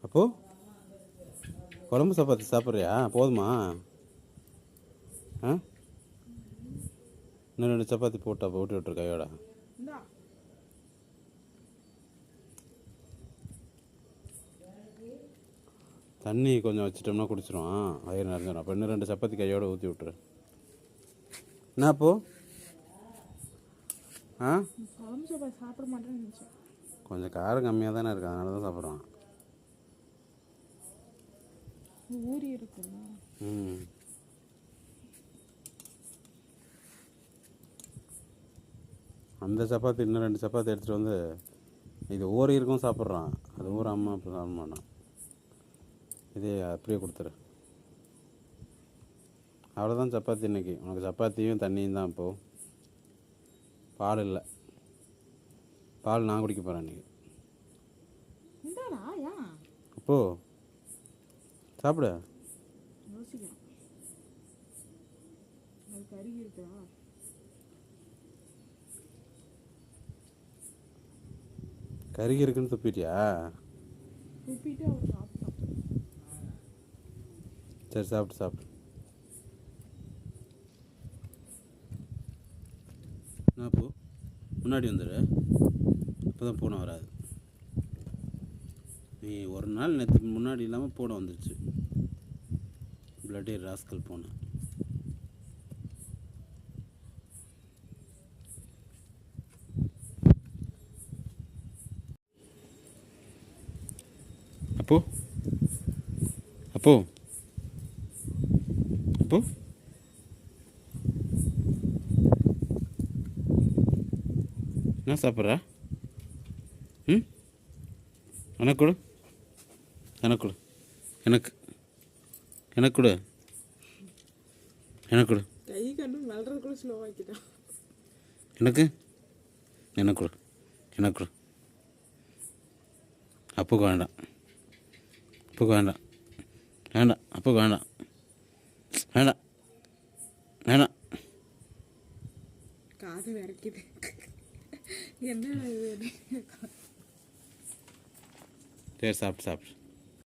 அப்போது குழம்பு சப்பாத்தி சாப்பிட்றியா? போதுமா? ஆ, இன்னும் 2 சப்பாத்தி போட்டா ஊட்டி விட்டுரு கையோட. தண்ணி கொஞ்சம் வச்சிட்டோம்னா குடிச்சிருவான், வயிறு நிறைஞ்சிடும். அப்போ இன்னும் 2 சப்பாத்தி கையோட ஊற்றி விட்டுரு. என்ன அப்போ? ஆ, சாப்பிட மாட்டேன்னு நினச்சேன். கொஞ்சம் காரம் கம்மியாக தானே இருக்கு, அதனால தான் சாப்பிட்றான். ஊறி இருக்குல்ல. ம், அந்த சப்பாத்தி இன்னும் 2 சப்பாத்தி எடுத்துகிட்டு வந்து இது ஊறி இருக்கும் சாப்பிட்றான். அது ஊறாமல் அப்போ சாப்பிட மாட்டான். இதே அப்படியே கொடுத்துரு. அவ்வளோதான் சப்பாத்தி இன்னைக்கு. உனக்கு சப்பாத்தியும் தண்ணியும் தான். இப்போது பால் இல்லை, பால் நான் குடிக்க போகிறேன் இன்றைக்கி. அப்போ சாப்பிடு. கருகி இருக்குன்னு துப்பிட்டியா? சரி, சாப்பிட்டு சாப்பிட்டு. நான் போ, முன்னாடி வந்துடு. அப்போ தான் பூனை வராது. நீ ஒரு நாள் நேற்று முன்னாடி இல்லாமல் பூனை வந்துடுச்சு. பிளட்டி ராஸ்கல் பூனை. அப்போ அப்போ அப்போ என்ன சாப்பிட்ற? ம், எனக்கு கொடு, எனக்கு கொடு, எனக்கு எனக்கு கொடு, எனக்கு கொடு. கை கண்டு மெல்றதுக்குள்ள ஸ்லோவாக்கிட்டான். எனக்கு எனக்கு கொடு, எனக்கு கொடு. அப்புக்கு வேண்டாம், அப்புக்கு வேண்டாம், வேண்டாம், அப்புக்கு வேண்டாம், வேண்டாம், வேண்டாம். காது விரைக்குது. என்ன இது? சரி, சாப்பிட்டு சாப்பிட்டு.